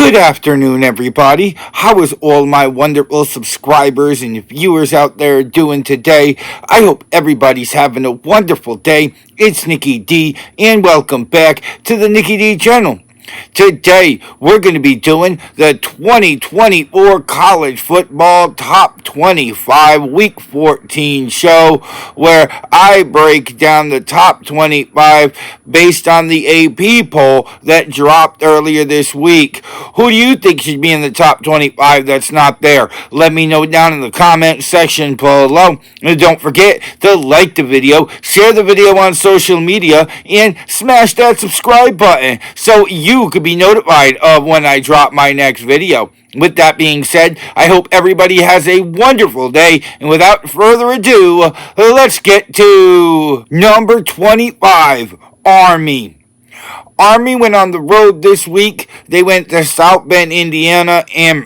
Good afternoon, everybody. How is all my wonderful subscribers and viewers out there doing today? I hope everybody's having a wonderful day. It's Nikki D, and welcome back to the Nikki D channel. Today, we're going to be doing the 2024 College Football Top 25 Week 14 show, where I break down the top 25 based on the AP poll that dropped earlier this week. Who do you think should be in the top 25 that's not there? Let me know down in the comment section below. And don't forget to like the video, share the video on social media, and smash that subscribe button so you could be notified of when I drop my next video. With that being said, I hope everybody has a wonderful day, and without further ado, let's get to number 25, Army. Army went on the road this week. They went to South Bend, Indiana, and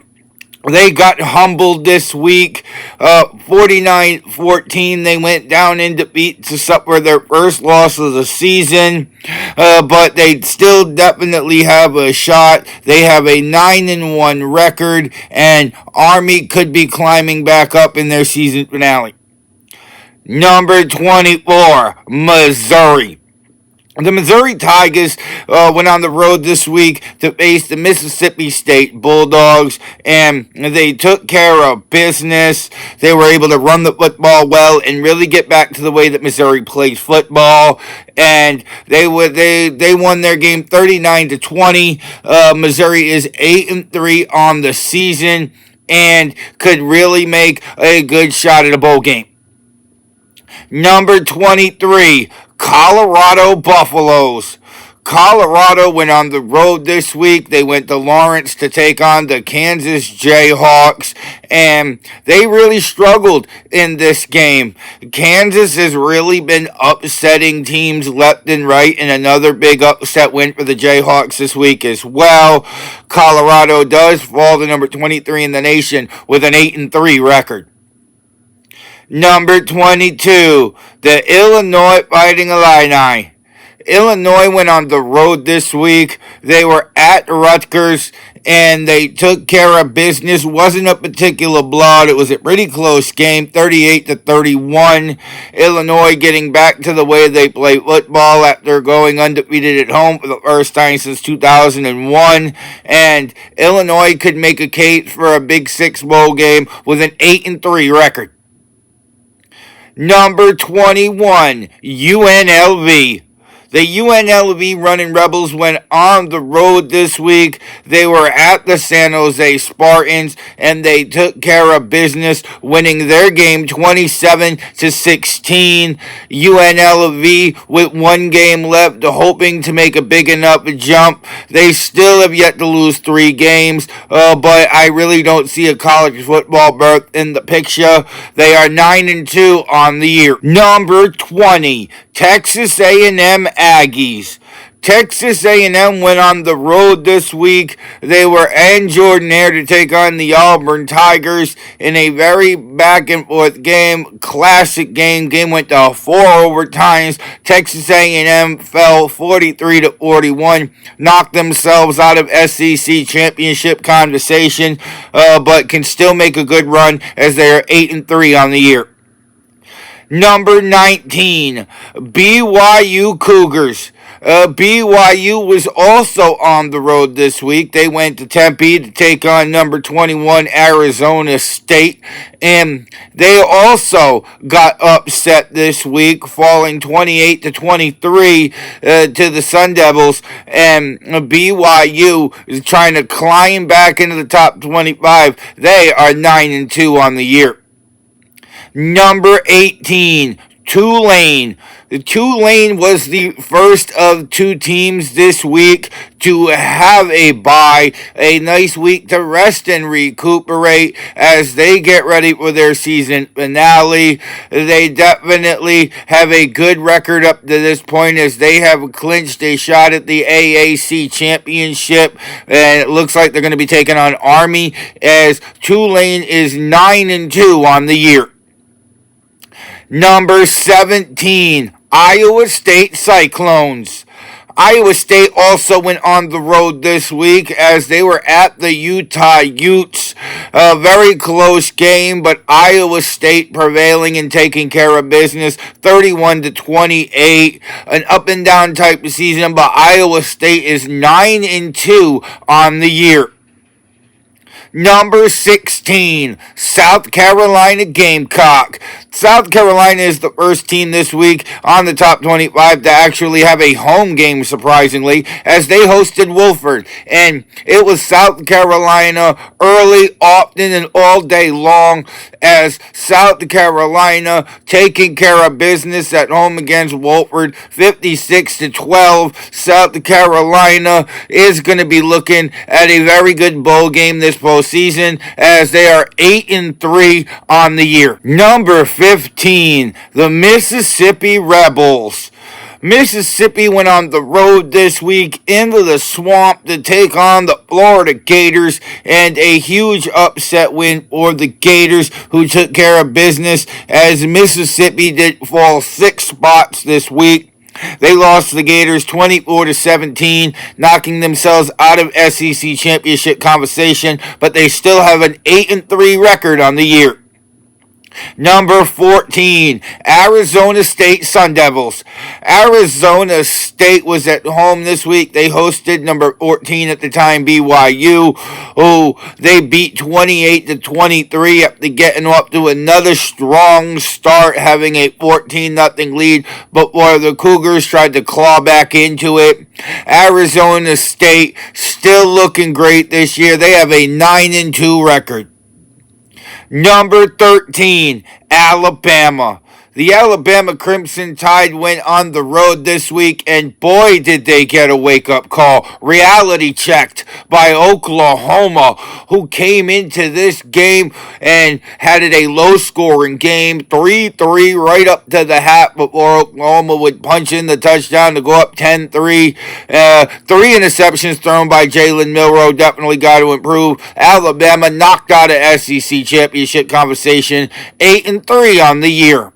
they got humbled this week, 49-14. They went down in defeat to suffer their first loss of the season, but they still definitely have a shot. They have a 9-1 record, and Army could be climbing back up in their season finale. Number 24, Missouri. The Missouri Tigers went on the road this week to face the Mississippi State Bulldogs, and they took care of business. They were able to run the football well and really get back to the way that Missouri plays football, and they won their game 39-20. Missouri is 8-3 on the season and could really make a good shot at a bowl game. Number 23, Colorado Buffaloes. Colorado went on the road this week. They went to Lawrence to take on the Kansas Jayhawks, and they really struggled in this game. Kansas has really been upsetting teams left and right, and another big upset win for the Jayhawks this week as well. Colorado does fall to number 23 in the nation with an 8-3 record. Number 22, the Illinois Fighting Illini. Illinois went on the road this week. They were at Rutgers, and they took care of business. Wasn't a particular blowout. It was a pretty close game, 38-31. Illinois getting back to the way they play football after going undefeated at home for the first time since 2001. And Illinois could make a case for a Big Six bowl game with an 8-3 record. Number 21, UNLV. The UNLV Running Rebels went on the road this week. They were at the San Jose Spartans, and they took care of business, winning their game 27-16. UNLV, with one game left, hoping to make a big enough jump. They still have yet to lose 3 games, but I really don't see a college football berth in the picture. They are 9-2 on the year. Number 20, Texas A&M Aggies. Texas A&M went on the road this week. They were in Jordan-Hare to take on the Auburn Tigers in a very back-and-forth game, classic game. Game went to 4 overtimes. Texas A&M fell 43-41, knocked themselves out of SEC championship conversation, but can still make a good run as they are 8-3 on the year. Number 19, BYU Cougars. BYU was also on the road this week. They went to Tempe to take on number 21 Arizona State, and they also got upset this week, falling 28-23 to the Sun Devils, and BYU is trying to climb back into the top 25. They are 9-2 on the year. Number 18, Tulane. Tulane was the first of 2 teams this week to have a bye, a nice week to rest and recuperate as they get ready for their season finale. They definitely have a good record up to this point as they have clinched a shot at the AAC championship, and it looks like they're going to be taking on Army as Tulane is 9-2 on the year. Number 17, Iowa State Cyclones. Iowa State also went on the road this week as they were at the Utah Utes. A very close game, but Iowa State prevailing and taking care of business, 31-28. An up and down type of season, but Iowa State is 9-2 on the year. Number 16, South Carolina Gamecock. South Carolina is the first team this week on the top 25 to actually have a home game, surprisingly, as they hosted Wofford. And it was South Carolina early, often, and all day long, as South Carolina taking care of business at home against Wofford, 56-12. South Carolina is going to be looking at a very good bowl game this postseason, as they are 8-3 on the year. Number 15, the Mississippi Rebels. Mississippi went on the road this week into the swamp to take on the Florida Gators, and a huge upset win for the Gators, who took care of business as Mississippi did fall 6 spots this week. They lost to the Gators 24-17, knocking themselves out of SEC championship conversation, but they still have an 8-3 record on the year. Number 14, Arizona State Sun Devils. Arizona State was at home this week. They hosted number 14 at the time, BYU, who they beat 28-23 after getting up to another strong start, having a 14-0 lead before the Cougars tried to claw back into it. Arizona State still looking great this year. They have a 9-2 record. Number 13, Alabama. The Alabama Crimson Tide went on the road this week, and boy, did they get a wake-up call. Reality checked by Oklahoma, who came into this game and had it a low-scoring game, 3-3 right up to the hat before Oklahoma would punch in the touchdown to go up 10-3. 3 interceptions thrown by Jalen Milroe, definitely got to improve. Alabama knocked out of SEC championship conversation, 8-3 on the year.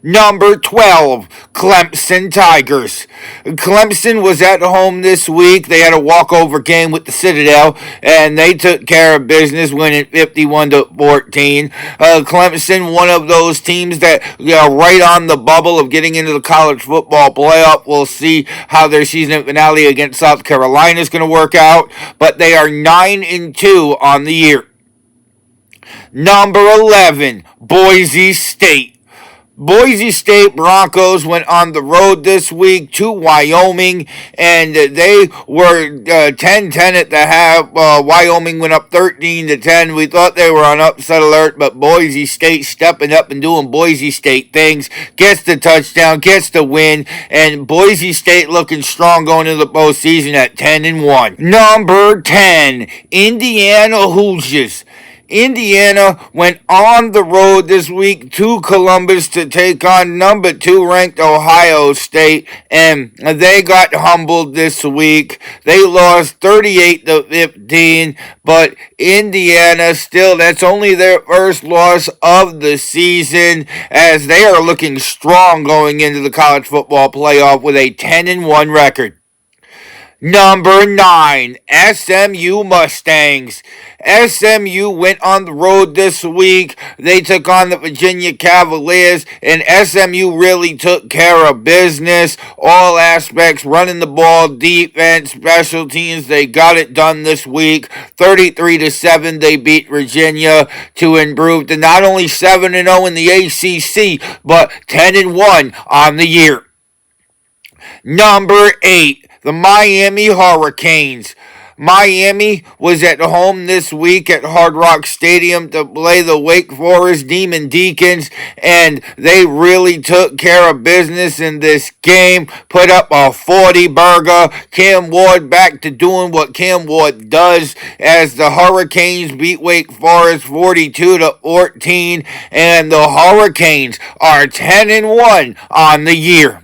Number 12, Clemson Tigers. Clemson was at home this week. They had a walkover game with the Citadel, and they took care of business, winning 51-14. Clemson, one of those teams that right on the bubble of getting into the college football playoff. We'll see how their season finale against South Carolina is going to work out, but they are 9-2 on the year. Number 11, Boise State. Boise State Broncos went on the road this week to Wyoming, and they were 10-10 at the half. Wyoming went up 13-10. We thought they were on upset alert, but Boise State stepping up and doing Boise State things, gets the touchdown, gets the win, and Boise State looking strong going into the postseason at 10-1. Number 10, Indiana Hoosiers. Indiana went on the road this week to Columbus to take on number 2 ranked Ohio State, and they got humbled this week. They lost 38-15, but Indiana still, that's only their first loss of the season, as they are looking strong going into the college football playoff with a 10-1 record. Number 9, SMU Mustangs. SMU went on the road this week. They took on the Virginia Cavaliers, and SMU really took care of business. All aspects, running the ball, defense, special teams, they got it done this week. 33-7, they beat Virginia to improve to not only 7-0 in the ACC, but 10-1 on the year. Number 8, the Miami Hurricanes. Miami was at home this week at Hard Rock Stadium to play the Wake Forest Demon Deacons, and they really took care of business in this game, put up a 40 burger. Cam Ward back to doing what Cam Ward does, as the Hurricanes beat Wake Forest 42-14, and the Hurricanes are 10-1 on the year.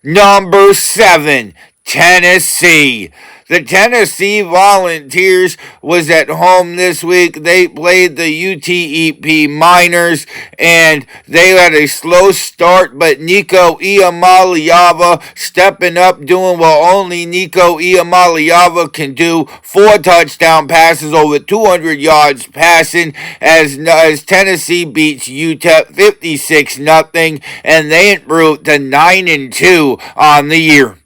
Number 7, Tennessee. The Tennessee Volunteers was at home this week. They played the UTEP Miners, and they had a slow start, but Nico Iamaleava stepping up, doing what only Nico Iamaleava can do. 4 touchdown passes, over 200 yards passing, as Tennessee beats UTEP 56-0, and they improved to 9-2 on the year.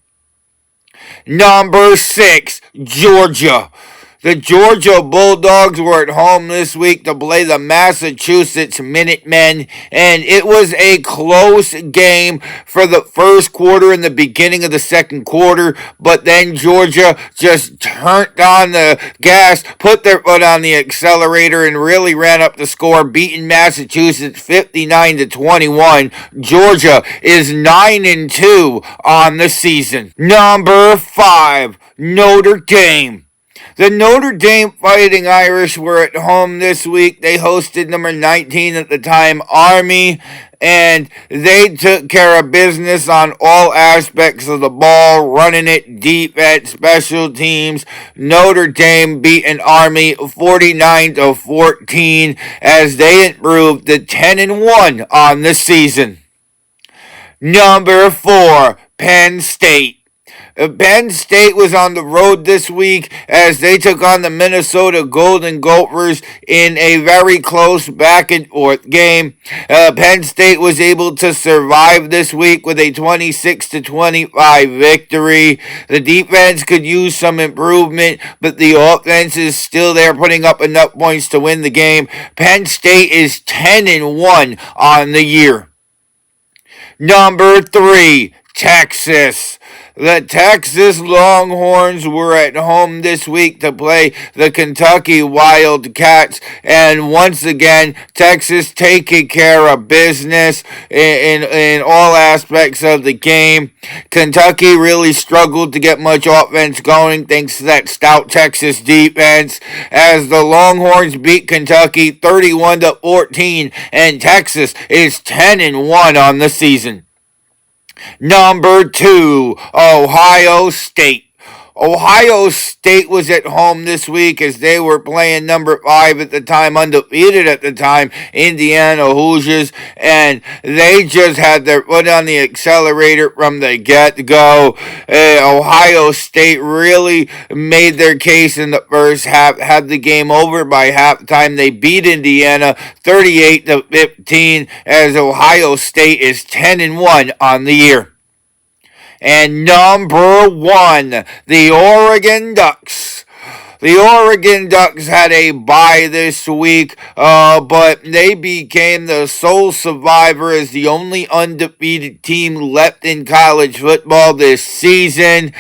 Number 6, Georgia. The Georgia Bulldogs were at home this week to play the Massachusetts Minutemen, and it was a close game for the first quarter and the beginning of the second quarter, but then Georgia just turned on the gas, put their foot on the accelerator, and really ran up the score, beating Massachusetts 59-21. Georgia is 9-2 on the season. Number 5, Notre Dame. The Notre Dame Fighting Irish were at home this week. They hosted number 19 at the time, Army, and they took care of business on all aspects of the ball, running it, defense, special teams. Notre Dame beating Army 49-14 as they improved to 10-1 on the season. Number 4, Penn State. Penn State was on the road this week as they took on the Minnesota Golden Gophers in a very close back-and-forth game. Penn State was able to survive this week with a 26-25 victory. The defense could use some improvement, but the offense is still there, putting up enough points to win the game. Penn State is 10-1 on the year. Number 3, Texas. The Texas Longhorns were at home this week to play the Kentucky Wildcats, and once again, Texas taking care of business in all aspects of the game. Kentucky really struggled to get much offense going thanks to that stout Texas defense, as the Longhorns beat Kentucky 31-14, and Texas is 10-1 on the season. Number 2, Ohio State. Ohio State was at home this week as they were playing number 5 at the time, undefeated at the time, Indiana Hoosiers, and they just had their foot on the accelerator from the get-go. Ohio State really made their case in the first half, had the game over by halftime. They beat Indiana 38-15 as Ohio State is 10-1 on the year. And number 1, the Oregon Ducks. The Oregon Ducks had a bye this week, but they became the sole survivor as the only undefeated team left in college football this season.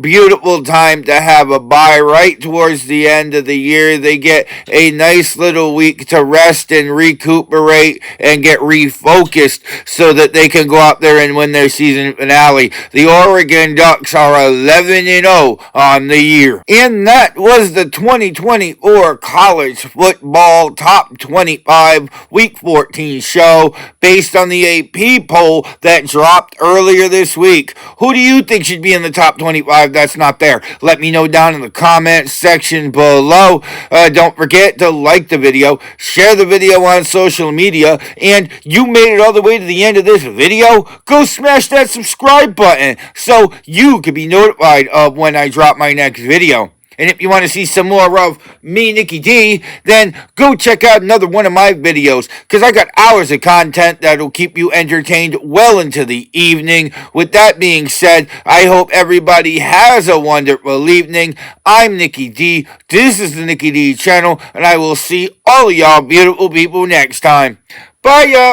Beautiful time to have a bye right towards the end of the year. They get a nice little week to rest and recuperate and get refocused so that they can go out there and win their season finale. The Oregon Ducks are 11-0 on the year. And that was the 2024 College Football Top 25 Week 14 show based on the AP poll that dropped earlier this week. Who do you think should be in the top 25 that's not there? Let me know down in the comments section below. Don't forget to like the video, share the video on social media, and you made it all the way to the end of this video, go smash that subscribe button so you can be notified of when I drop my next video. And if you want to see some more of me, Nicky D, then go check out another one of my videos, because I got hours of content that'll keep you entertained well into the evening. With that being said, I hope everybody has a wonderful evening. I'm Nicky D. This is the Nicky D channel, and I will see all of y'all beautiful people next time. Bye, y'all.